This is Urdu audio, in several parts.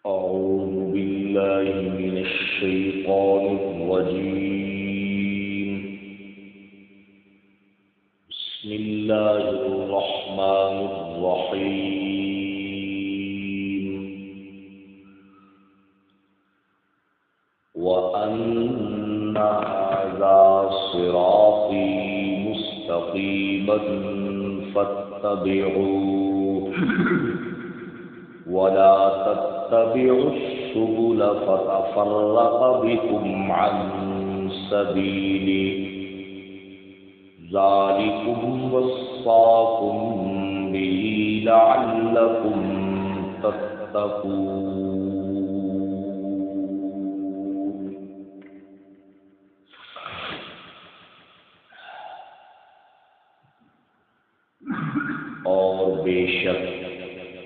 أعوذ بالله من الشيطان الرجيم. بسم الله الرحمن الرحيم. وأن هذا صراطي مستقيما فاتبعوه ولا تتبعوا السبل فتفرق بكم عن سبيله ذلكم وصاكم به لعلكم تتقون. اور بے شک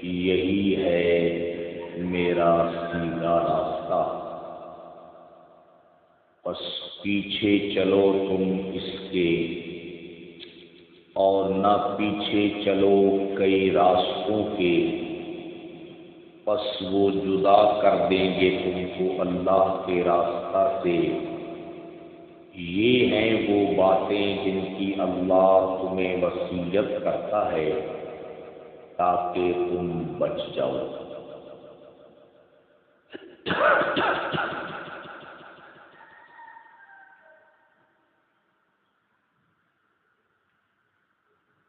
یہی ہے میرا سیدھا راستہ، بس پیچھے چلو تم اس کے، اور نہ پیچھے چلو کئی راستوں کے، بس وہ جدا کر دیں گے تم کو اللہ کے راستہ سے۔ یہ ہیں وہ باتیں جن کی اللہ تمہیں وصیت کرتا ہے تاکہ تم بچ جاؤ۔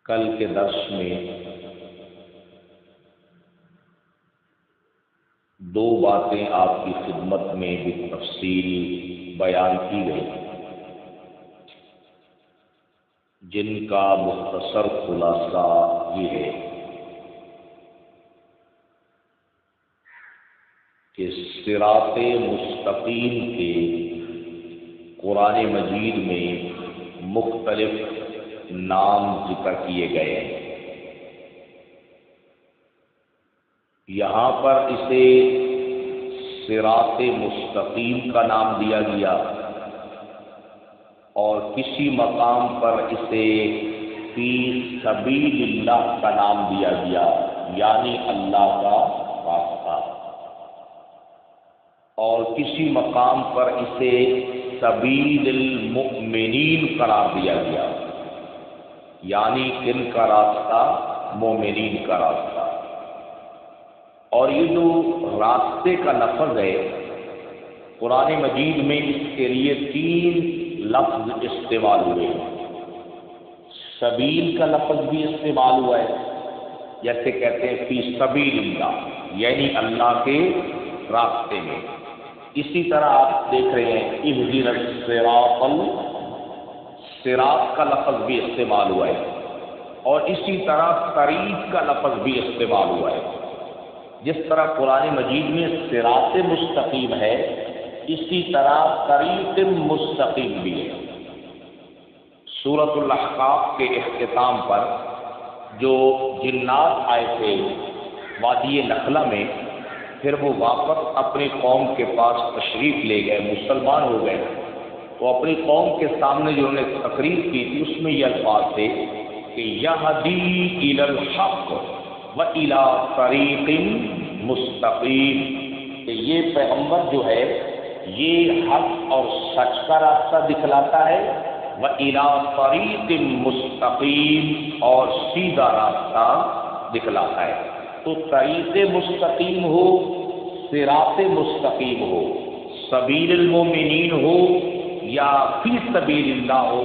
کل کے درس میں دو باتیں آپ کی خدمت میں بالتفصیل بیان کی گئی، جن کا مختصر خلاصہ یہ ہے کہ صراط مستقیم کے قرآن مجید میں مختلف نام ذکر کیے گئے ہیں۔ یہاں پر اسے صراط مستقیم کا نام دیا گیا، اور کسی مقام پر اسے فی سبیل اللہ کا نام دیا گیا، یعنی اللہ کا راستہ، اور کسی مقام پر اسے سبیل المؤمنین قرار دیا گیا، یعنی کن کا راستہ؟ مومنین کا راستہ۔ اور یہ جو راستے کا لفظ ہے قرآن مجید میں، اس کے لیے تین لفظ استعمال ہوئے۔ سبیل کا لفظ بھی استعمال ہوا ہے، جیسے کہتے ہیں فی سبیل اللہ، یعنی اللہ کے راستے میں۔ اسی طرح آپ دیکھ رہے ہیں اہدنا الصراط، صراط کا لفظ بھی استعمال ہوا ہے، اور اسی طرح طریق کا لفظ بھی استعمال ہوا ہے۔ جس طرح قرآن مجید میں صراط مستقیم ہے، اسی طرح طریق مستقیم بھی ہے۔ سورۃ الاحقاف کے اختتام پر جو جنات آئے تھے وادی نخلہ میں، پھر وہ واپس اپنی قوم کے پاس تشریف لے گئے، مسلمان ہو گئے، تو اپنی قوم کے سامنے جو انہوں نے تقریر کی تھی اس میں یہ الفاظ تھے کہ یہدی الی الحق وَإِلَىٰ طَرِیقٍ مُسْتَقِیمٍ، کہ یہ پیغمبر جو ہے یہ حق اور سچ کا راستہ دکھلاتا ہے، وَإِلَىٰ طَرِیقٍ مُسْتَقِیمٍ، اور سیدھا راستہ دکھلاتا ہے۔ تو طریق مستقیم ہو، صراط مستقیم ہو، سبیل المومنین ہو یا فی سبیل اللہ ہو،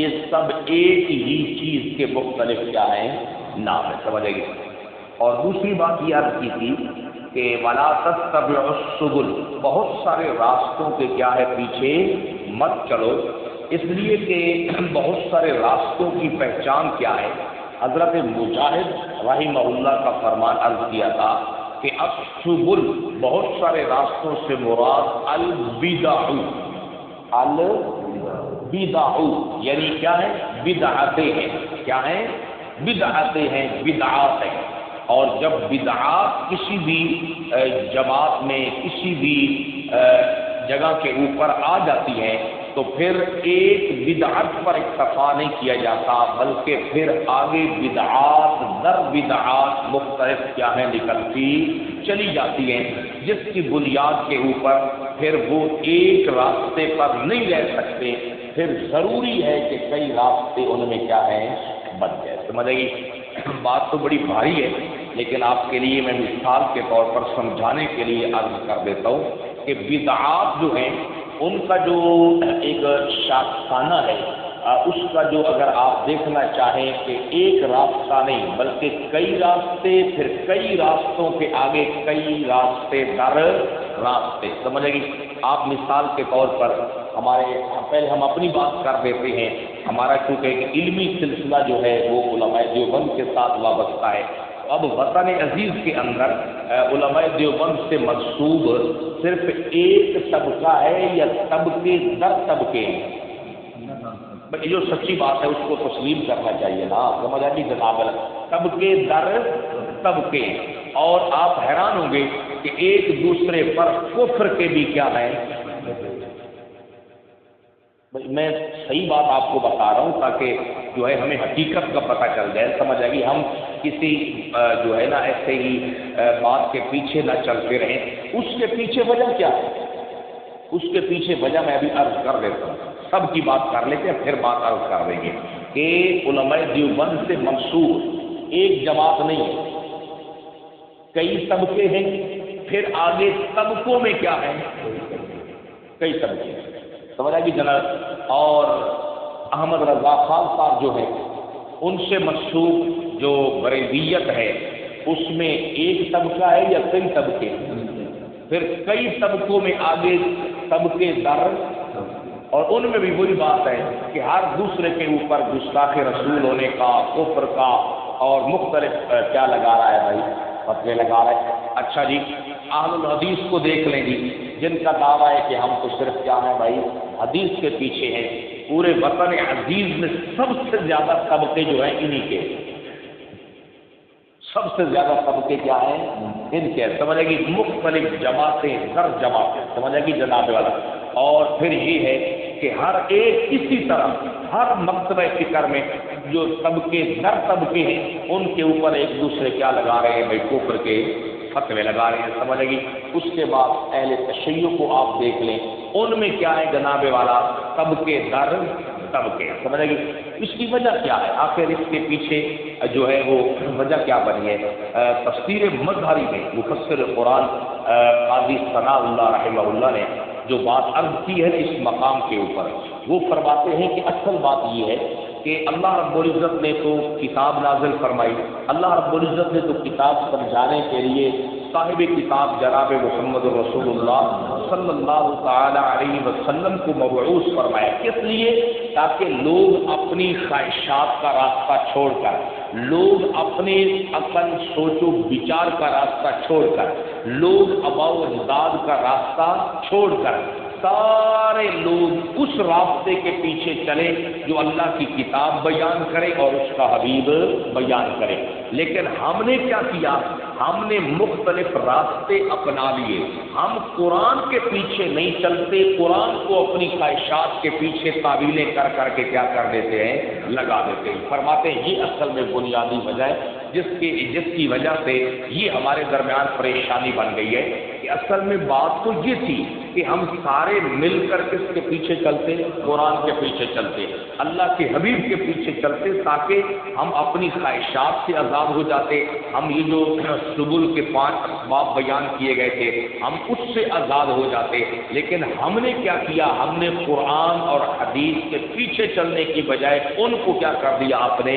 یہ سب ایک ہی چیز کے مختلف کیا ہیں؟ نام ہے، سمجھ آئے گی۔ اور دوسری بات یہ عرض کی تھی کہ وَلَا تَتَّبِعُوا السُّبُلَ، بہت سارے راستوں کے کیا ہے پیچھے مت چلو، اس لیے کہ بہت سارے راستوں کی پہچان کیا ہے؟ حضرت مجاہد رحمہ اللہ کا فرمان عرض کیا تھا کہ السبل، بہت سارے راستوں سے مراد البدع، البدع یعنی کیا ہے؟ بدعتیں ہیں۔ کیا ہیں؟ بدعتیں ہیں، بدعات ہیں۔ اور جب بدعات کسی بھی جماعت میں، کسی بھی جگہ کے اوپر آ جاتی ہیں تو پھر ایک بدعت پر اکتفا نہیں کیا جاتا، بلکہ پھر آگے بدعات در بدعات مختلف کیا ہے نکلتی چلی جاتی ہیں، جس کی بنیاد کے اوپر پھر وہ ایک راستے پر نہیں رہ سکتے، پھر ضروری ہے کہ کئی راستے ان میں کیا ہیں بن جائے۔ سمجھ آئی؟ بات تو بڑی بھاری ہے، لیکن آپ کے لیے میں مثال کے طور پر سمجھانے کے لیے عرض کر دیتا ہوں کہ بدعات جو ہیں ان کا جو ایک شاخانہ ہے، اس کا جو اگر آپ دیکھنا چاہیں کہ ایک راستہ نہیں بلکہ کئی راستے، پھر کئی راستوں کے آگے کئی راستے در راستے، سمجھ گئی؟ آپ مثال کے طور پر پہلے ہم اپنی بات کر دیتے ہیں، ہمارا چونکہ ایک علمی سلسلہ جو ہے وہ علماء دیوبند کے ساتھ وابستہ ہے۔ اب وطن عزیز کے اندر علماء دیوبند سے منسوب صرف ایک طبقہ ہے یا طبقے در طبقے ہیں؟ یہ جو سچی بات ہے اس کو تسلیم کرنا چاہیے نا، سمجھ آئی جناب؟ طبقے در طبقے، اور آپ حیران ہوں گے کہ ایک دوسرے پر کفر کے بھی کیا ہے۔ میں صحیح بات آپ کو بتا رہا ہوں تاکہ جو ہے ہمیں حقیقت کا پتہ چل جائے، سمجھ آئے گی؟ ہم کسی جو ہے نا ایسے ہی بات کے پیچھے نہ چلتے رہیں۔ اس کے پیچھے وجہ کیا ہے؟ اس کے پیچھے وجہ میں ابھی عرض کر دیتا ہوں، سب کی بات کر لیتے ہیں پھر بات عرض کر دیں گے کہ علماء دیوبند سے منسوب ایک جماعت نہیں ہے، کئی طبقے ہیں، پھر آگے طبقوں میں کیا ہے؟ کئی طبقے ہیں، سمجھ آئے گی جناب؟ اور احمد رضا خان صاحب جو ہے ان سے منسوب جو بریلویت ہے اس میں ایک طبقہ ہے یا کئی طبقے؟ پھر کئی طبقوں میں آگے طبقے در، اور ان میں بھی وہی بات ہے کہ ہر دوسرے کے اوپر گستاخ رسول ہونے کا، کفر کا اور مختلف کیا لگا رہا ہے بھائی، فتوے لگا رہا ہے۔ اچھا جی، اہل الحدیث کو دیکھ لیں جی، جن کا دعویٰ ہے کہ ہم تو صرف کیا ہے بھائی حدیث کے پیچھے ہیں، پورے وطن عزیز میں سب سے زیادہ طبقے جو ہیں انہی کے، سب سے زیادہ طبقے کیا ہیں ان کے، سمجھے گی؟ مختلف جماعتیں در جماعتیں، سمجھے گی جناب والا؟ اور پھر یہ ہے کہ ہر ایک اسی طرح ہر مکتبہ فکر میں جو طبقے در طبقے ہیں ان کے اوپر ایک دوسرے کیا لگا رہے ہیں بھائی، کفر کے فتوے لگا رہے ہیں، سمجھے گی؟ اس کے بعد اہل تشیع کو آپ دیکھ لیں، ان میں کیا ہے جناب والا؟ طبقے در طبقے، سمجھے گی؟ اس کی وجہ کیا ہے؟ آخر اس کے پیچھے جو ہے وہ وجہ کیا بنی ہے؟ تفسیر مظہری میں مفسر قرآن قاضی ثناء اللہ رحمہ اللہ نے جو بات عرض کی ہے اس مقام کے اوپر، وہ فرماتے ہیں کہ اصل بات یہ ہے کہ اللہ رب العزت نے تو کتاب نازل فرمائی، اللہ رب العزت نے تو کتاب سمجھانے کے لیے صاحب کتاب جناب محمد رسول اللہ صلی اللہ تعالی علیہ وسلم کو مبعوث فرمایا، کس لیے؟ تاکہ لوگ اپنی خواہشات کا راستہ چھوڑ کر، لوگ اپنے عقل سوچ و بچار کا راستہ چھوڑ کر، لوگ آباء و اجداد کا راستہ چھوڑ کر سارے لوگ اس راستے کے پیچھے چلے جو اللہ کی کتاب بیان کرے اور اس کا حبیب بیان کرے۔ لیکن ہم نے کیا کیا؟ ہم نے مختلف راستے اپنا لیے، ہم قرآن کے پیچھے نہیں چلتے، قرآن کو اپنی خواہشات کے پیچھے تعویلیں کر کر کے کیا کر دیتے ہیں؟ لگا دیتے ہیں۔ فرماتے ہیں یہ اصل میں بنیادی وجہ ہے جس کی وجہ سے یہ ہمارے درمیان پریشانی بن گئی ہے کہ اصل میں بات تو یہ تھی کہ ہم سارے مل کر کس کے پیچھے چلتے؟ قرآن کے پیچھے چلتے، اللہ کے حبیب کے پیچھے چلتے، تاکہ ہم اپنی خواہشات سے آزاد ہو جاتے، ہم یہ جو سبل کے 5 اسباب بیان کیے گئے تھے ہم اس سے آزاد ہو جاتے۔ لیکن ہم نے کیا کیا؟ ہم نے قرآن اور حدیث کے پیچھے چلنے کی بجائے ان کو کیا کر دیا؟ اپنے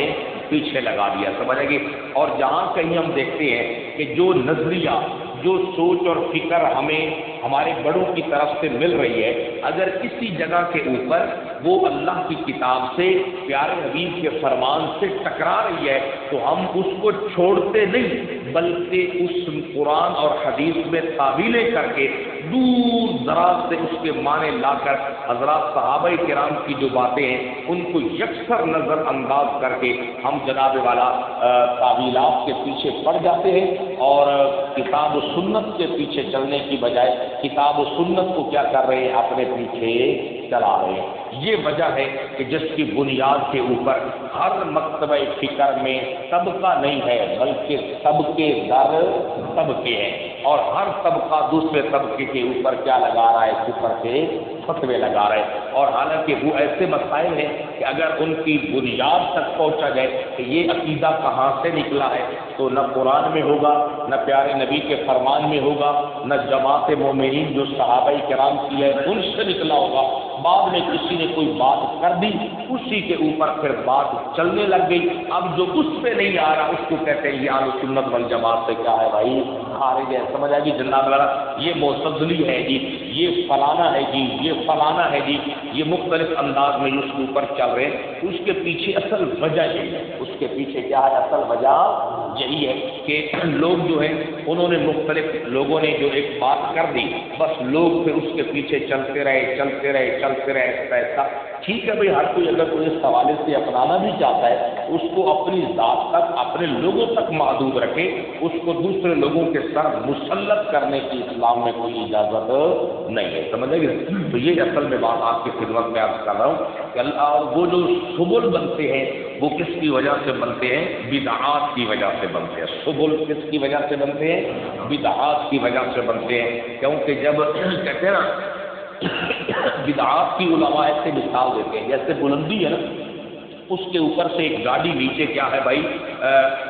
پیچھے لگا دیا، سمجھے گی؟ اور جہاں کہیں ہم دیکھتے ہیں کہ جو نظریہ، جو سوچ اور فکر ہمیں ہمارے بڑوں کی طرف سے مل رہی ہے، اگر کسی جگہ کے اوپر وہ اللہ کی کتاب سے، پیارے حبیب کے فرمان سے ٹکرا رہی ہے تو ہم اس کو چھوڑتے نہیں، بلکہ اس قرآن اور حدیث میں تعویلیں کر کے دور دراز سے اس کے معنی لا کر حضرات صحابہ کرام کی جو باتیں ہیں ان کو یکسر نظر انداز کر کے ہم جناب والا تعویلات کے پیچھے پڑ جاتے ہیں اور کتاب و سنت کے پیچھے چلنے کی بجائے کتاب و سنت کو کیا کر رہے ہیں؟ اپنے پیچھے چلا رہے ہیں۔ یہ وجہ ہے کہ جس کی بنیاد کے اوپر ہر مکتبہ فکر میں طبقہ نہیں ہے بلکہ طبقے در طبقے ہیں، اور ہر طبقہ دوسرے طبقے کے اوپر کیا لگا رہا ہے؟ کفر کے فتوے لگا رہے ہیں۔ اور حالانکہ وہ ایسے مسائل ہیں کہ اگر ان کی بنیاد تک پہنچا جائے کہ یہ عقیدہ کہاں سے نکلا ہے تو نہ قرآن میں ہوگا، نہ پیارے نبی کے فرمان میں ہوگا، نہ جماعت مومنین جو صحابہ کرام کی ہے ان سے نکلا ہوگا۔ بعد میں کسی نے کوئی بات کر دی، اسی کے اوپر پھر بات چلنے لگ گئی، اب جو اس پہ نہیں آ رہا اس کو کہتے ہیں یہ اہل سنت والجماعت سے کیا ہے بھائی؟ خارج ہے۔ سمجھ آ گئی جناب والا؟ یہ معتزلی ہے جی، یہ فلانا ہے جی، یہ فلانا ہے جی، یہ مختلف انداز میں اس کے اوپر چل رہے ہیں۔ اس کے پیچھے اصل وجہ یہی ہے، اس کے پیچھے کیا ہے؟ اصل وجہ یہی ہے کہ لوگ جو ہیں انہوں نے مختلف لوگوں نے جو ایک بات کر دی، بس لوگ پھر اس کے پیچھے چلتے رہے ایسا۔ ٹھیک ہے بھائی، ہر کوئی اگر کوئی اس حوالے سے اپنانا بھی چاہتا ہے اس کو اپنی ذات تک، اپنے لوگوں تک محدود رکھے، اس کو دوسرے لوگوں کے سر مسلط کرنے کی اسلام میں کوئی اجازت نہیں ہے۔ سمجھے گی؟ تو یہ اصل میں بات آپ کی خدمت میں عرض کر رہا ہوں کہ اللہ وہ جو سبل بنتے ہیں وہ کس کی وجہ سے بنتے ہیں؟ بدعات کی وجہ سے بنتے ہیں۔ سبل کس کی وجہ سے بنتے ہیں؟ بدعات کی وجہ سے بنتے ہیں، کیونکہ جب کہتے ہیں نا بدعات کی علماء ایسے مثال دیتے ہیں جیسے بلندی ہے نا، اس کے اوپر سے ایک گاڑی نیچے کیا ہے بھائی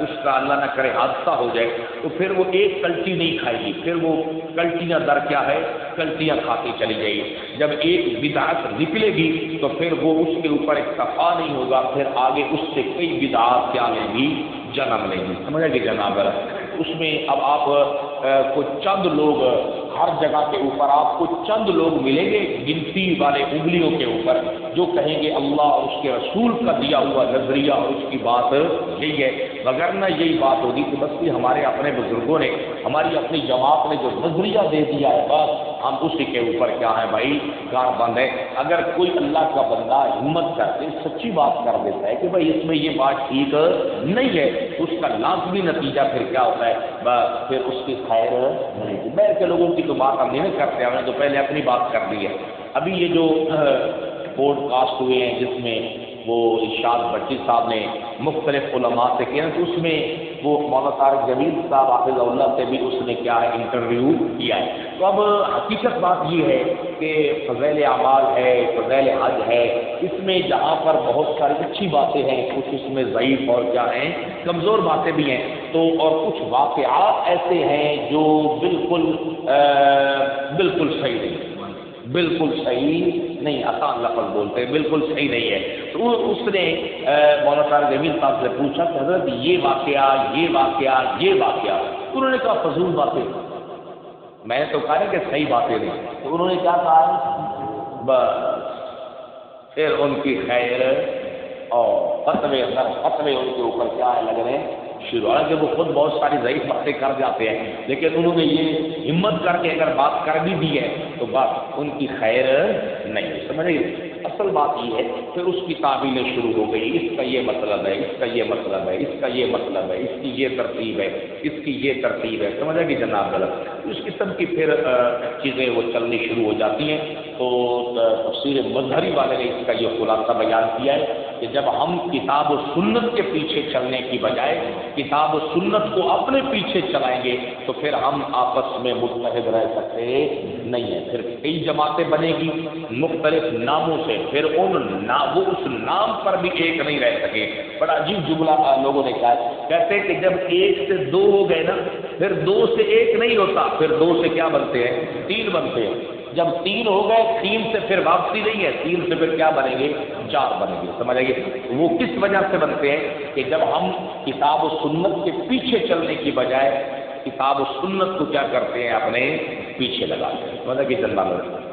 اس کا اللہ نہ کرے حادثہ ہو جائے تو پھر وہ ایک کلٹی نہیں کھائے گی، پھر وہ کلٹیاں در کیا ہے؟ کلٹیاں کھاتی چلی جائے گی۔ جب ایک بدعت نکلے گی تو پھر وہ اس کے اوپر اکتفا نہیں ہوگا، پھر آگے اس سے کئی بدعات کیا لیں گی؟ جنم لیں گی۔ سمجھا کہ جناب اس میں اب آپ کو چند لوگ ہر جگہ کے اوپر آپ کو چند لوگ ملیں گے گنتی والے انگلیوں کے اوپر جو کہیں گے اللہ اور اس کے رسول کا دیا ہوا نظریہ اور اس کی بات یہی ہے، وگرنہ یہی بات ہوگی کہ بس یہ ہمارے اپنے بزرگوں نے، ہماری اپنی جماعت نے جو نظریہ دے دیا ہے بس ہم اسی کے اوپر کیا ہے بھائی کار بند ہے۔ اگر کوئی اللہ کا بندہ ہمت کر کے سچی بات کر دیتا ہے کہ بھائی اس میں یہ بات ٹھیک نہیں ہے، اس کا لازمی نتیجہ پھر کیا ہوتا ہے؟ بس پھر اس کی خیر نہیں ہوتی۔ باہر کے لوگوں کی تو بات ہم نہیں کرتے، ہم نے تو پہلے اپنی بات کر دی ہے۔ ابھی یہ جو پوڈ کاسٹ ہوئے ہیں جس میں وہ ارشاد بٹی صاحب نے مختلف علماء سے کیا تو اس میں وہ مولانا طارق جمیل صاحب حافظ اللہ سے بھی اس نے کیا ہے انٹرویو کیا ہے۔ تو اب حقیقت بات یہ ہے کہ فضائل اعمال ہے، فضائل حج ہے، اس میں جہاں پر بہت ساری اچھی باتیں ہیں، کچھ اس میں ضعیف اور کیا ہیں کمزور باتیں بھی ہیں، تو اور کچھ واقعات ایسے ہیں جو بالکل صحیح نہیں، بالکل صحیح نہیں، آسان لفظ بولتے ہیں بالکل صحیح نہیں ہے۔ تو اس نے مولانا طارق جمیل صاحب سے پوچھا کہ حضرت یہ واقعہ انہوں نے کہا فضول باتیں، میں نے تو کہا کہ صحیح باتیں نہیں، تو انہوں نے کیا کہا؟ بس پھر ان کی خیر اور فتوے ان کے اوپر کیا ہے لگ رہے ہیں شروع، حالانکہ وہ خود بہت ساری ضعیف باتیں کر جاتے ہیں لیکن انہوں نے یہ ہمت کر کے اگر بات کر بھی دی ہے تو بس ان کی خیر نہیں۔ سمجھے؟ اصل بات یہ ہے پھر اس کی تعبیریں شروع ہو گئی، اس کا یہ مطلب ہے، اس کا یہ مطلب ہے، اس کا یہ مطلب ہے، اس کی یہ ترتیب ہے، اس کی یہ ترتیب ہے۔ سمجھا کہ جناب غلط اس قسم کی پھر چیزیں وہ چلنی شروع ہو جاتی ہیں۔ تو تفسیر مظہری والے نے اس کا یہ خلاصہ بیان کیا ہے کہ جب ہم کتاب و سنت کے پیچھے چلنے کی بجائے کتاب و سنت کو اپنے پیچھے چلائیں گے تو پھر ہم آپس میں متحد رہ سکتے نہیں ہیں، پھر کئی جماعتیں بنے گی مختلف ناموں سے، پھر وہ اس نام پر بھی ایک نہیں رہ سکے۔ بڑا عجیب جملہ لوگوں نے کہا ہے، کہتے ہیں کہ جب ایک سے دو ہو گئے نا پھر دو سے ایک نہیں ہوتا، پھر دو سے کیا بنتے ہیں؟ تین بنتے ہیں۔ جب تین ہو گئے تین سے پھر واپسی نہیں ہے، تین سے پھر کیا بنیں گے؟ چار بنیں گے۔ سمجھ آئیے وہ کس وجہ سے بنتے ہیں کہ جب ہم کتاب و سنت کے پیچھے چلنے کی بجائے کتاب و سنت کو کیا کرتے ہیں؟ اپنے پیچھے لگاتے ہیں۔ سمجھا کہ جناب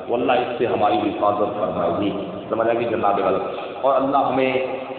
واللہ اس سے ہماری حفاظت فرمائے گی۔ سمجھا کہ جناب غلط، اور اللہ ہمیں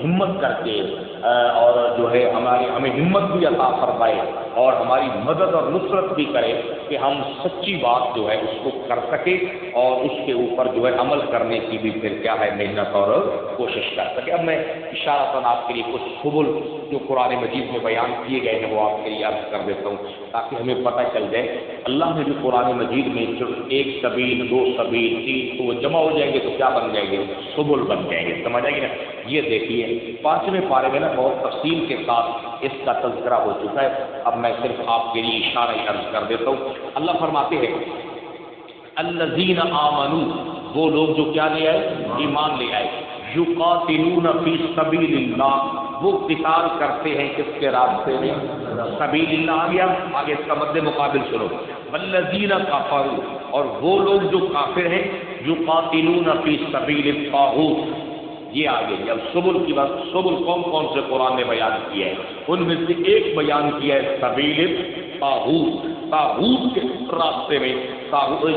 ہمت کر کے اور جو ہے ہمیں ہمت بھی عطا فرمائے اور ہماری مدد اور نصرت بھی کرے کہ ہم سچی بات جو ہے اس کو کر سکے اور اس کے اوپر جو ہے عمل کرنے کی بھی پھر کیا ہے محنت اور کوشش کر سکے۔ اب میں اشارتاً آپ کے لیے کچھ سبل جو قرآن مجید میں بیان کیے گئے ہیں وہ آپ کے لیے عرض کر دیتا ہوں تاکہ ہمیں پتہ چل جائے اللہ نے جو قرآن مجید میں جو ایک سبیل، دو سبیل، تین، تو وہ جمع ہو جائیں گے تو کیا بن جائیں گے؟ سبل بن جائیں گے، سمجھ آئے گی نا؟ یہ دیکھیے 5ویں پارے میں نا بہت تفصیل کے ساتھ اس کا تذکرہ ہو چکا ہے، اب میں صرف آپ کے لیے اشارہ عرض کر دیتا ہوں۔ اللہ فرماتے ہیں الذین آمنوا، وہ لوگ جو کیا لے آئے؟ ایمان لے آئے، یقاتلون فی سبیل اللہ، وہ قتال کرتے ہیں کس کے راستے میں؟ سبیل اللہ آ گیا، آگے اس کا مد مقابل سنو، والذین کفروا، اور وہ لوگ جو کافر ہیں، یقاتلون فی سبیل الطاغوت، یہ آگے اب سبل کی بات، سبل کون کون سے قرآن نے بیان کیا ہے؟ ان میں سے ایک بیان کیا ہے سبیل طاغوت، طاغوت کے راستے میں۔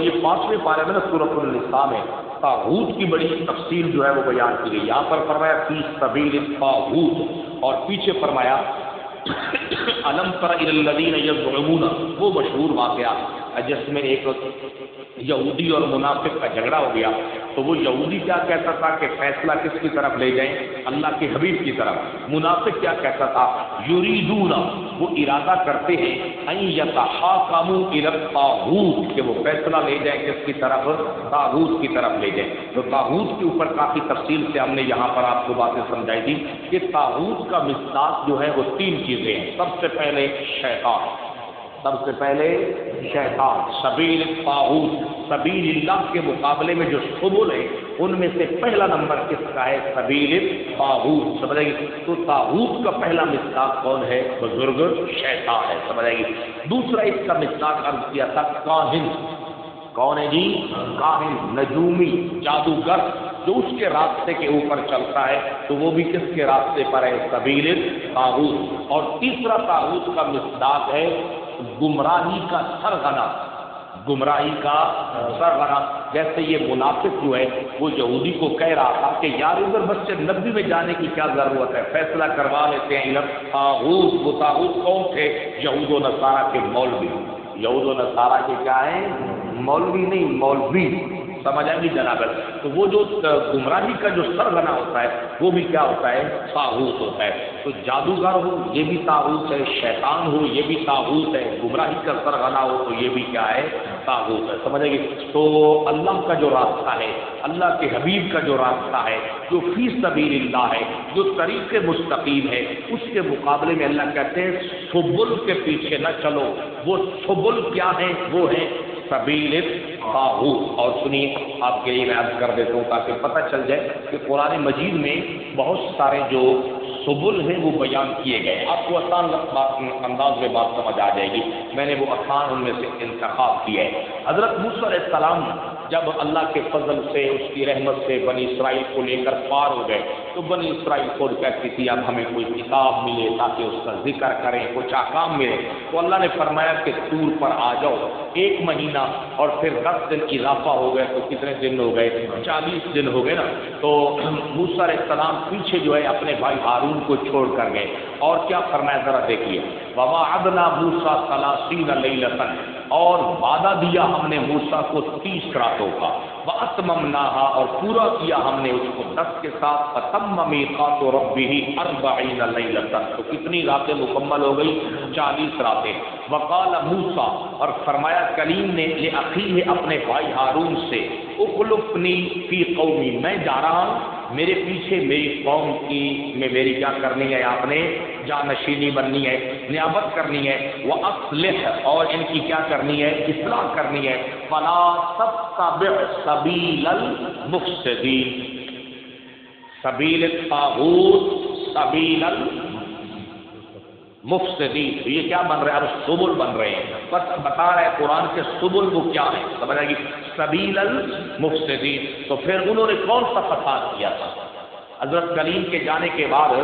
یہ 5ویں پارے میں نا سورۃ النساء میں طاغوت کی بڑی تفصیل جو ہے وہ بیان کی گئی، یہاں پر فرمایا فی سبیل طاغوت، اور پیچھے فرمایا الم تر الی الذین یزعمون، وہ مشہور واقعہ جس میں ایک یہودی اور منافق کا جھگڑا ہو گیا، تو وہ یہودی کیا کہتا تھا کہ فیصلہ کس کی طرف لے جائیں؟ اللہ کے حبیب کی طرف۔ منافق کیا کہتا تھا؟ یریدون، وہ ارادہ کرتے ہیں ان یتحاکموا الی الطاغوت، کہ وہ فیصلہ لے جائیں کس کی طرف؟ طاغوت کی طرف لے جائیں۔ تو طاغوت کے اوپر کافی تفصیل سے ہم نے یہاں پر آپ کو باتیں سمجھائی تھی کہ طاغوت کا مصداق جو ہے وہ 3 چیزیں ہیں۔ سب سے پہلے شیطان، سب سے پہلے شیطان، سبیل طاغوت، سبیل اللہ کے مقابلے میں جو سبل ہے ان میں سے پہلا نمبر کس کا ہے؟ سبیل طاغوت، سمجھ آئے گی؟ تو طاغوت کا پہلا مصداق کون ہے؟ بزرگ شیطان ہے، سمجھ آئے گی؟ دوسرا اس کا مصداق عرض کیا تھا کاہن، کون ہے جی؟ کاہن، نجومی، جادوگر، جو اس کے راستے کے اوپر چلتا ہے تو وہ بھی کس کے راستے پر ہے؟ سبیل طاغوت۔ اور تیسرا طاغوت کا مصداق ہے گمراہی کا سرغنہ، گمراہی کا سرغنہ۔ جیسے یہ منافق جو ہے وہ یہودی کو کہہ رہا تھا کہ یار ادھر مسجد نبی میں جانے کی کیا ضرورت ہے، فیصلہ کروا لیتے ہیں ادھر۔ طاغوت، وہ طاغوت کون تھے؟ یہود و نصارہ کے مولوی، یہود و نصارہ کے کیا ہیں؟ مولوی نہیں، مولوی، سمجھ آئے گی جناب؟ تو وہ جو گمراہی کا جو سرغنہ ہوتا ہے وہ بھی کیا ہوتا ہے؟ طاغوت ہوتا ہے۔ تو جادوگر ہو یہ بھی طاغوت ہے، شیطان ہو یہ بھی طاغوت ہے، گمراہی کا سرغنہ ہو تو یہ بھی کیا ہے؟ طاغوت ہے، سمجھ آئے گی؟ تو اللہ کا جو راستہ ہے، اللہ کے حبیب کا جو راستہ ہے، جو فی سبیل اللہ ہے، جو طریق مستقیم ہے، اس کے مقابلے میں اللہ کہتے ہیں سبل کے پیچھے نہ چلو۔ وہ سبل کیا ہیں؟ وہ ہیں سبیل طاغوت۔ اور سنیے آپ کے لیے میں عرض کر دیتا ہوں تاکہ پتہ چل جائے کہ قرآن مجید میں بہت سارے جو سبل ہیں وہ بیان کیے گئے، آپ کو آسان انداز میں بات سمجھ آ جائے گی، میں نے وہ آسان ان میں سے انتخاب کیا ہے۔ حضرت موسیٰ علیہ السلام جب اللہ کے فضل سے، اس کی رحمت سے بنی اسرائیل کو لے کر پار ہو گئے تو بنی اسرائیل خود کہتی تھی اب ہمیں کوئی کتاب ملے تاکہ اس کا ذکر کریں، کچھ احکام ملے۔ تو اللہ نے فرمایا کہ طور پر آ جاؤ، 1 مہینہ اور پھر 10 دن اضافہ ہو گئے تو کتنے دن ہو گئے؟ 40 دن ہو گئے نا۔ تو موسیٰ علیہ السلام پیچھے جو ہے اپنے بھائی ہارون کو چھوڑ کر گئے، اور کیا فرمایا ذرا دیکھیے، وَوَعَدْنَا مُوسَىٰ 30 لَيْلَةً، اور وعدہ دیا ہم نے موسیٰ کو 30 راتوں کا، وَأَتْمَمْنَاهَا، اور پورا کیا ہم نے اس کو 10 کے ساتھ، فَتَمَّ مِيقَاتُ رَبِّهِ 40 لَيْلَةً، تو کتنی راتیں مکمل ہو گئی؟ 40 راتیں۔ وَقَالَ مُوسَىٰ، اور فرمایا کلیم نے لِأَخِيهِ، اپنے بھائی ہارون سے، اخلفنی فی قومی، میں جا رہا ہوں میرے پیچھے میری قوم کی میں میری کیا کرنی ہے؟ آپ نے جانشینی بننی ہے، نیابت کرنی ہے، وَأَصْلِحْ، اور ان کی کیا کرنی ہے؟ اصلاح کرنی ہے، فَلَا تَتَّبِعْ سَبِيلَ الْمُفْسِدِينَ، سبیل الطاغوت، سبیل مفسدین۔ تو یہ کیا بن رہے ہیں؟ اب سبل بن رہے ہیں، بس بتا رہے قرآن کے سبل وہ کیا ہے، سمجھ آئے گی؟ سبیل المفسدین۔ تو پھر انہوں نے کون سا فساد کیا تھا؟ حضرت کلیم کے جانے کے بعد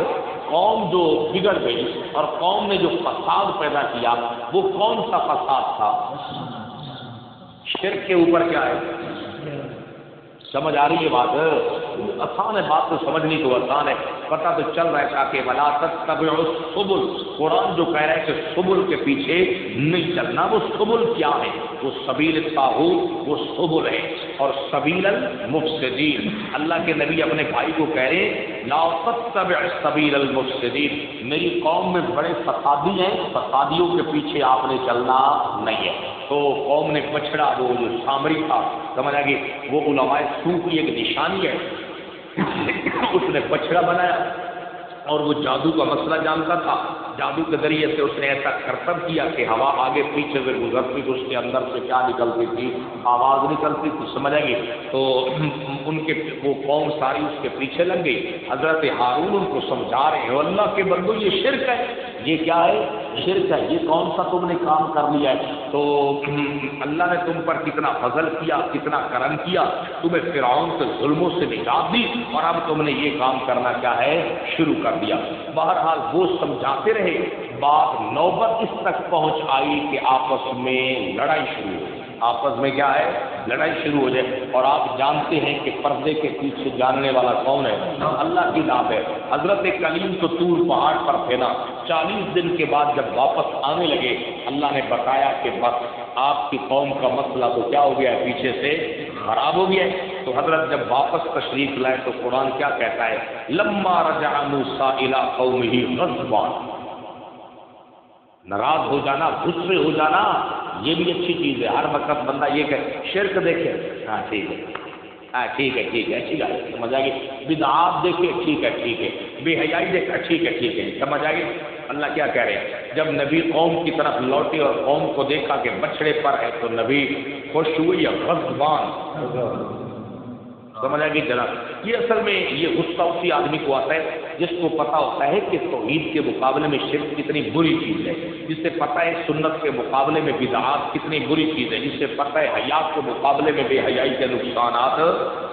قوم جو بگڑ گئی اور قوم نے جو فساد پیدا کیا وہ کون سا فساد تھا؟ شرک کے اوپر کیا ہے؟ سمجھ آ رہی ہے بات؟ آسان ہے، بات تو سمجھنی تو آسان ہے، پتہ تو چل رہا ہے تاکہ ولا تتبعوا السبل، قرآن جو کہہ رہا ہے کہ سبل کے پیچھے نہیں چلنا، وہ سبل کیا ہے؟ وہ سبیل الطاغوت، وہ سبل ہے، اور سبیل المفسدین، اللہ کے نبی اپنے بھائی کو کہہ رہے ہیں لا تتبع سبیل المفسدین، میری قوم میں بڑے فسادی ہیں، فسادیوں کے پیچھے آپ نے چلنا نہیں ہے۔ تو قوم نے بچڑا، وہ جو سامری تھا، سمجھ آ گئی، وہ علماء سو کی ایک نشانی ہے، اس نے بچڑا بنایا اور وہ جادو کا مسئلہ جانتا تھا، جادو کے ذریعے سے اس نے ایسا کرتب کیا کہ ہوا آگے پیچھے سے گزرتی تو اس کے اندر سے کیا نکلتی تھی؟ آواز نکلتی تھی، سمجھ آئے گی؟ تو ان کے وہ قوم ساری اس کے پیچھے لگ گئی۔ حضرت ہارون ان کو سمجھا رہے ہیں اللہ کے بندو یہ شرک ہے، یہ کیا ہے؟ شرک ہے، یہ کون سا تم نے کام کر لیا ہے؟ تو اللہ نے تم پر کتنا فضل کیا، کتنا کرم کیا، تمہیں فرعون کے ظلموں سے نجات دی، اور اب تم نے یہ کام کرنا کیا ہے؟ شروع کر دیا۔ بہرحال وہ سمجھاتے رہے، بات نوبت اس تک پہنچ آئی کہ آپس میں لڑائی شروع ہو، آپس میں کیا ہے؟ لڑائی شروع ہو جائے۔ اور آپ جانتے ہیں کہ پردے کے پیچھے جاننے والا کون ہے؟ اللہ کی ذات ہے۔ حضرت کلیم تو طور پہاڑ پر تھے نا، 40 دن کے بعد جب واپس آنے لگے، اللہ نے بتایا کہ بس آپ کی قوم کا مسئلہ تو کیا ہو گیا ہے؟ پیچھے سے خراب ہو گیا ہے۔ تو حضرت جب واپس تشریف لائے تو قرآن کیا کہتا ہے؟ لما رجع موسیٰ الی قومہ غضبان، ناراض ہو جانا، غصے ہو جانا، یہ بھی اچھی چیز ہے۔ ہر وقت بندہ یہ کہ شرک دیکھے، ہاں ٹھیک ہے، ہاں ٹھیک ہے، ٹھیک ہے، اچھی بات ہے، سمجھ آئے گی۔ بدعات دیکھے، ٹھیک ہے، ٹھیک ہے، بے حیائی دیکھا، ٹھیک ہے، ٹھیک ہے، سمجھ آئے گی۔ اللہ کیا کہہ رہے ہیں؟ جب نبی قوم کی طرف لوٹے اور قوم کو دیکھا کہ بچڑے پر ہے تو نبی خوش ہوئی یا غضبان، سمجھ آئے گی جناب؟ یہ اصل میں یہ غصہ اسی آدمی کو آتا ہے جس کو پتا ہوتا ہے کہ توحید کے مقابلے میں شرک کتنی بری چیز ہے، جس سے پتہ ہے سنت کے مقابلے میں بدعات کتنی بری چیز ہے، جس سے پتہ ہے حیات کے مقابلے میں بے حیائی کے نقصانات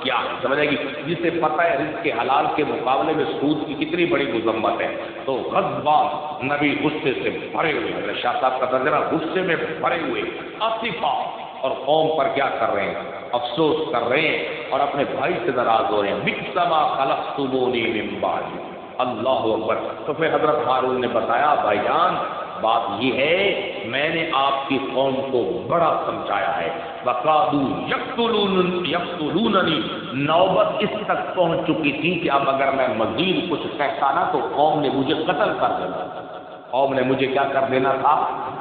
کیا ہے، سمجھ آئے گی؟ جس سے پتہ ہے رزق کے حلال کے مقابلے میں سود کی کتنی بڑی مذمت ہے۔ تو غضبان، نبی غصے سے بھرے ہوئے، شاہ صاحب کا ترجمہ غصے میں بھرے ہوئے، آصفا، اور قوم پر کیا کر رہے ہیں؟ افسوس کر رہے ہیں اور اپنے بھائی سے ناراض ہو رہے ہیں۔ بئس ما خلقتمونی من بعدی، اللہ اکبر۔ تو پھر حضرت ہارون نے بتایا بھائی جان بات یہ ہے، میں نے آپ کی قوم کو بڑا سمجھایا ہے، وَقَادُوا يَقْتُلُونَنِي، نوبت اس تک پہنچ چکی تھی کہ اب اگر میں مزید کچھ کہتا نا تو قوم نے مجھے قتل کر دینا، قوم نے مجھے کیا کر دینا تھا؟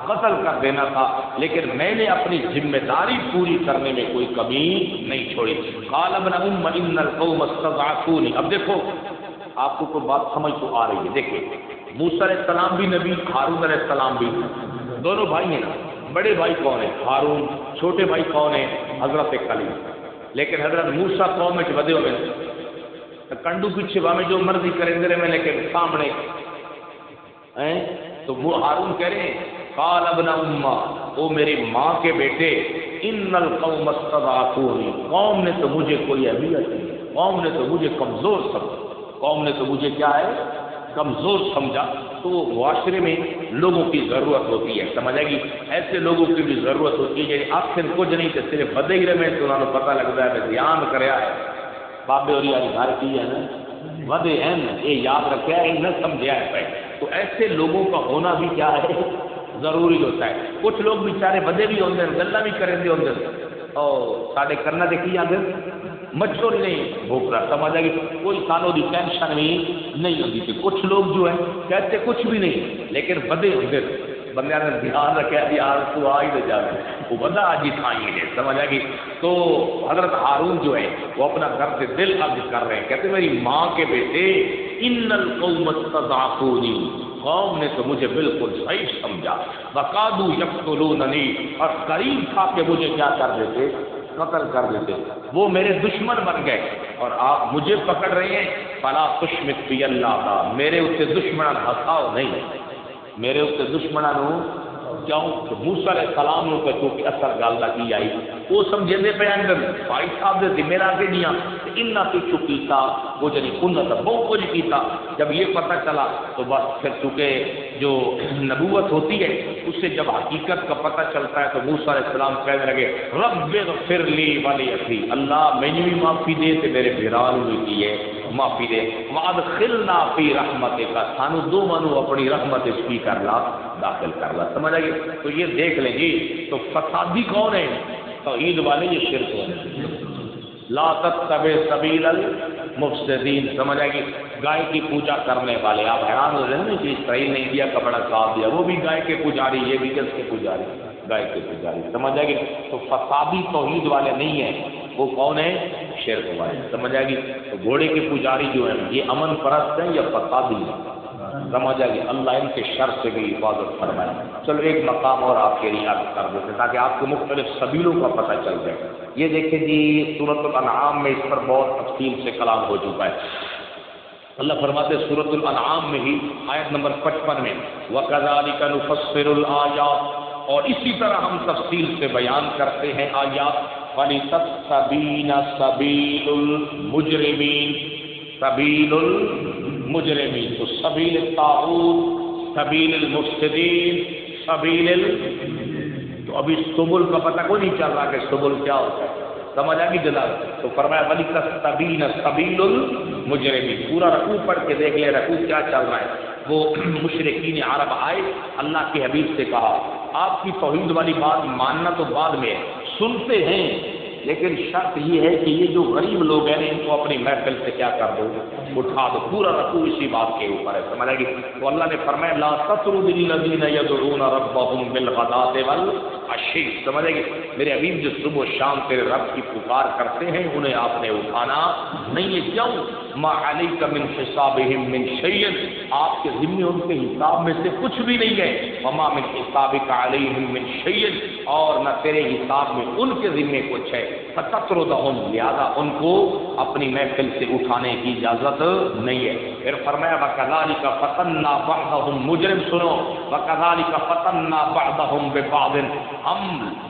قتل کر دینا تھا، لیکن میں نے اپنی ذمہ داری پوری کرنے میں کوئی کمی نہیں چھوڑی۔ قال ابن ام ان القوم استضعفوني، اب دیکھو آپ کو کوئی بات سمجھ تو آ رہی ہے۔ دیکھیں موسیٰ علیہ السلام بھی نبی، ہارون علیہ السلام بھی، دونوں بھائی ہیں نا۔ بڑے بھائی کون ہیں؟ ہارون۔ چھوٹے بھائی کون ہیں؟ حضرت کلیم۔ لیکن حضرت موسیٰ قوم میں بدے ہوئے کنڈو پیچھے میں جو مرضی کریں گے میں، لیکن سامنے تو وہ ہارون کہہ رہے ہیں قال ابن امہ، او میری ماں کے بیٹے، ان القوم استضعفونی، قوم نے تو مجھے کوئی اہمیت نہیں، قوم نے تو مجھے کمزور سمجھا، قوم نے تو مجھے کیا ہے؟ کمزور سمجھا۔ تو معاشرے میں لوگوں کی ضرورت ہوتی ہے، سمجھ آئے گی؟ ایسے لوگوں کی بھی ضرورت ہوتی ہے آپ سے کچھ نہیں کہ صرف بدے ہی رہے تو انہوں نے پتہ لگتا ہے کہ دھیان کریا ہے بابے اور یاری گھر کی ہے نا ودے ہیں یہ یاد رکھا ہے نہ سمجھا ہے پہ۔ تو ایسے لوگوں کا ہونا بھی کیا ہے؟ ضروری ہوتا ہے۔ کچھ لوگ بیچارے بدے بھی ہوتے ہیں، گلا بھی کریں گے ہوتے ہیں، اور سارے کرنا دیکھی جاتے مچھر نہیں بھوک رہا، سمجھ آئے گی؟ کوئی سانوں کی ٹینشن بھی نہیں ہوتی تھی۔ کچھ لوگ جو ہیں کہتے کچھ بھی نہیں لیکن بدے ہوتے، بندے نے دھیان رکھا یار تو آ ہی نہ جائے، وہ بندہ آج ہی تھا ہی ہے، سمجھ آئے گی؟ تو حضرت ہارون جو ہے وہ اپنا گھر سے دل عرض کر رہے ہیں، کہتے میری ماں کے بیٹے ان القوم استضعفونی، قوم نے تو مجھے بالکل صحیح سمجھا، وَقَادُوا يَقْتُلُونَنِي، اور قریب تھا کہ مجھے کیا کر دیتے؟ قتل کر دیتے، وہ میرے دشمن بن گئے اور آپ مجھے پکڑ رہے ہیں۔ فَلَا تُشْمِتْ بِيَ اللَّهَ، میرے اتنے دشمنان ہساؤ نہیں، میرے اتنے دشمنان کیوں کہ موسیٰ علیہ السلام نے کہا کہ اثر گاللہ کی آئی وہ سمجھے پہ اندر بھائی صاحب نے ذمہ لا کے دیا ان کی چکی تھا وہ جنی کنت بہت کچھ کی تھا. جب یہ پتہ چلا تو بس پھر چونکہ جو نبوت ہوتی ہے اس سے جب حقیقت کا پتہ چلتا ہے تو موسیٰ علیہ السلام کہنے لگے رب اغفر لی ولی اخی، اللہ مجھے بھی معافی دے تے میرے بھیران ہوئی کی ہے معافی دے، وادخلنا فی رحمتک، سانو دو منو اپنی رحمت اس کی کر لا داخل کر لا. سمجھ آئیے؟ تو یہ دیکھ لیں جی. تو فسادی کون ہے؟ توحید والے، یہ شرک ہے. لا تتبع سبیل المفسدین. سمجھ آئے گی؟ گائے کی پوجا کرنے والے. آپ حیران ہو رہے ہیں کہ اسرائیل نے انڈیا کا بڑا ساتھ دیا، وہ بھی گائے کے پجاری، یہ بھی کس کے پجاری؟ گائے کے پجاری. سمجھ آئے گی؟ تو فسادی توحید والے نہیں ہیں، وہ کون ہے؟ شرک والے. سمجھ آئے گی؟ تو گھوڑے کے پجاری جو ہیں یہ امن پرست ہیں یا فسادی ہیں؟ سمجھ آئے گی؟ اللہ ان کے شر سے بھی حفاظت فرمائے. چلو ایک مقام اور آپ کے لیے یاد کر دیتے تاکہ آپ کو مختلف سبیلوں کا پتہ چل جائے. یہ دیکھیں جی سورۃ الانعام میں اس پر بہت تفصیل سے کلام ہو چکا ہے. اللہ فرماتے ہیں سورۃ الانعام میں ہی آیت نمبر 55 میں وَكَذَلِكَ نُفَصِّلُ الْآيَاتِ، اور اسی طرح ہم تفصیل سے بیان کرتے ہیں آیات. وَلِتَسْتَبِينَ سَبِيلُ الْمُجْرِمِينَ. سبیل المجرمین، تو سبیل الطاغوت، سبیل المفسدین، تو ابھی سبل کا پتہ کوئی نہیں چل رہا کہ سبل کیا ہوتا ہے. سمجھ آ گئی جناب؟ تو فرمایا وَلِتَسْتَبِينَ سَبِيلُ الْمُجْرِمِينَ. پورا رکوع پڑھ کے دیکھ لے رکوع کیا چل رہا ہے. وہ مشرکین عرب آئے، اللہ کے حبیب سے کہا آپ کی توحید والی بات ماننا تو بعد میں سنتے ہیں، لیکن شرط یہ ہے کہ یہ جو غریب لوگ ہیں ان کو اپنی محفل سے کیا کر دو، اٹھا دو. پورا رکوع اسی بات کے اوپر ہے. سمجھ آئے گی؟ تو اللہ نے فرمایا لا تطرد الذین یدعون ربهم بالغداۃ والعشی. سمجھ آئے گی؟ میرے حبیب جو صبح و شام تیرے رب کی پکار کرتے ہیں انہیں آپ نے اٹھانا نہیں ہے. کیوں؟ ما علیک من حسابهم من شیء، آپ کے ذمہ ان کے حساب میں سے کچھ بھی نہیں ہے. وما من حسابک علیہم من شیء، اور نہ تیرے حساب میں ان کے ذمہ کچھ ہے. فتطردهم، لہذا ان کو اپنی محفل سے اٹھانے کی اجازت نہیں ہے. پھر فرمایا وَكَذَلِكَ فَتَنَّا بَعْضَهُمْ، مجرم سنو، وَكَذَلِكَ فَتَنَّا بَعْضَهُمْ بِبَعْضٍ، ہم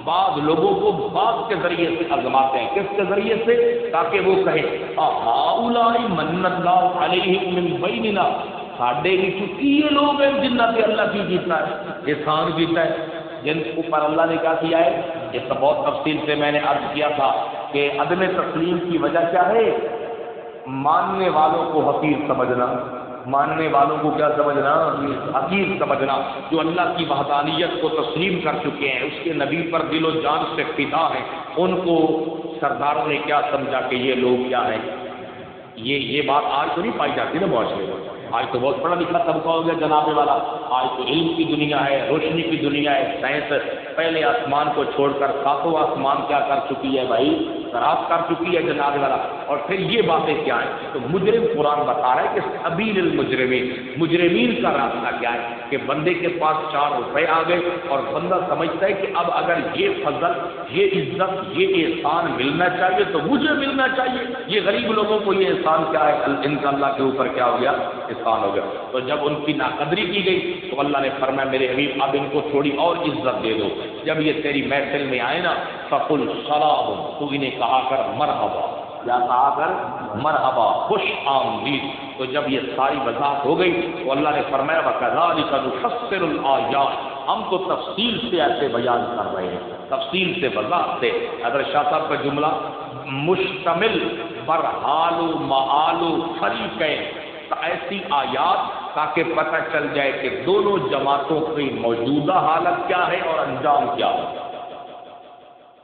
بعض لوگوں کو بعض کے ذریعے سے آزماتے ہیں. کس کے ذریعے سے؟ تاکہ وہ کہیں هَؤُلَاءِ مَنَّ اللَّهُ عَلَيْهِمْ مِنْ بَيْنِنَا، ساڈے بھی چونکہ یہ لوگ ہیں جنہ پہ اللہ کی کیتا ہے، احسان کیتا ہے، جن کے اوپر اللہ نے کیا کیا ہے. یہ سب بہت تفصیل سے میں نے عرض کیا تھا کہ عدم تسلیم کی وجہ کیا ہے؟ ماننے والوں کو حقیر سمجھنا. ماننے والوں کو کیا سمجھنا؟ حقیر سمجھنا. جو اللہ کی وحدانیت کو تسلیم کر چکے ہیں، اس کے نبی پر دل و جان سے فدا ہیں، ان کو سرداروں نے کیا سمجھا کہ یہ لوگ کیا ہیں. یہ بات آج تو نہیں پائی جاتی نا معاشرے میں. آج تو بہت پڑھا لکھا طبقہ ہو گیا جناب والا. آج تو علم کی دنیا ہے، روشنی کی دنیا ہے. سائنس پہلے آسمان کو چھوڑ کر ساتوں آسمان کیا کر چکی ہے بھائی؟ خراب کر چکی ہے جناب والا. اور پھر یہ باتیں کیا ہیں؟ تو مجرم قرآن بتا رہا ہے کہ سبیل المجرمین، مجرمین کا راستہ کیا ہے کہ بندے کے پاس 4 روپے آ گئے اور بندہ سمجھتا ہے کہ اب اگر یہ فضل، یہ عزت، یہ احسان ملنا چاہیے تو مجھے ملنا چاہیے. یہ غریب لوگوں کو یہ احسان کیا ہے؟ ان کا اللہ کے اوپر کیا ہو گیا؟ احسان ہو گیا. تو جب ان کی ناقدری کی گئی تو اللہ نے فرمایا میرے حبیب اب ان کو تھوڑی اور عزت دے دو. جب یہ تیری محفل میں آئے نا فقل سلام، تو انہیں کہا کر مرحبا. کیا کہا کر؟ مرحبا، خوش آمدید. تو جب یہ ساری وضاحت ہو گئی تو اللہ نے فرمایا وَكَذَلِكَ نُفَصِّلُ الْآيَاتِ، ہم تو تفصیل سے ایسے بیان کر رہے ہیں، تفصیل سے وضاحت سے. حضرت شاہ صاحب کا جملہ مشتمل بر حال و معال و فریقین، ایسی آیات تاکہ پتہ چل جائے کہ دونوں جماعتوں کی موجودہ حالت کیا ہے اور انجام کیا ہے.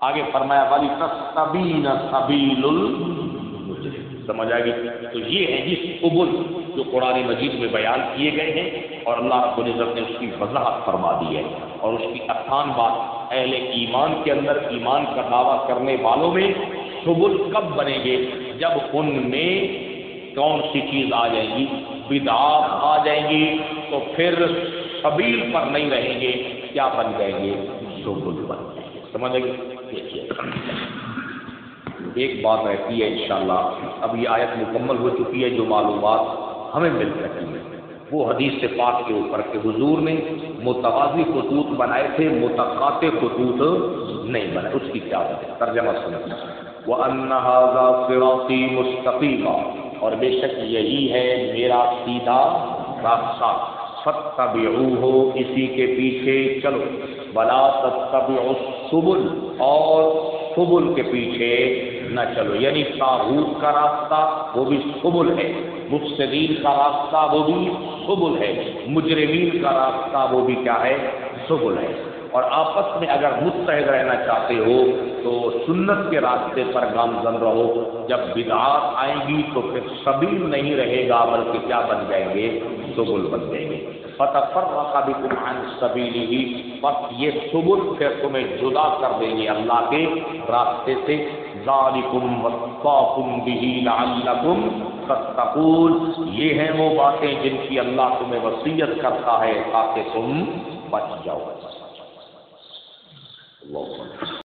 آگے فرمایا وَلِتَسْتَبِينَ سَبِيلُ الْمُجْرِمِينَ. سمجھ آئے گی؟ تو یہ ہے جس قبول جو قرآن مجید میں بیان کیے گئے ہیں اور اللہ رب العزت نے اس کی وضاحت فرما دی ہے. اور اس کی آسان بات اہل ایمان کے اندر، ایمان کا دعویٰ کرنے والوں میں سبل کب بنیں گے؟ جب ان میں کون سی چیز آ جائے گی؟ بدعات آ جائیں گی تو پھر سبیل پر نہیں رہیں گے. کیا بن جائیں گے؟ سبل بن جائیں گے. سمجھ گئے؟ ایک بات رہتی ہے انشاءاللہ، اب یہ آیت مکمل ہو چکی ہے، جو معلومات ہمیں مل سکی ہے وہ حدیث پاک کے اوپر کہ حضور نے متوازی خطوط بنائے تھے، متقاطع خطوط نہیں بنے، اس کی کیا وجہ؟ ترجمہ سنیں، وَأَنَّ هَذَا صِرَاطِي مُسْتَقِيمًا، اور بے شک یہی ہے میرا سیدھا راستہ، فَاتَّبِعُوهُ، اسی کے پیچھے چلو، وَلَا تَتَّبِعُوا السُّبُلَ، اور سبل کے پیچھے نہ چلو، یعنی طاغوت کا راستہ وہ بھی سبل ہے، مفسدین کا راستہ وہ بھی سبل ہے، مجرمین کا راستہ وہ بھی کیا ہے؟ سبل ہے۔ اور آپس میں اگر متحد رہنا چاہتے ہو تو سنت کے راستے پر گامزن رہو، جب بدعات آئیں گی تو پھر سبیل نہیں رہے گا بلکہ کیا بن جائیں گے؟ سبل بن جائیں گے۔ فَتَفَرَّقَ بِكُمْ عَنْ سَبِيلِهِ، بس یہ سبل پھر تمہیں جدا کر دیں گے اللہ کے راستے سے۔ ذَلِكُمْ وَصَّاكُمْ بِهِ لَعَلَّكُمْ تَتَّقُونَ، یہ ہیں وہ باتیں جن کی اللہ تمہیں وصیت کرتا ہے تاکہ تم بچ جاؤ۔ اللہ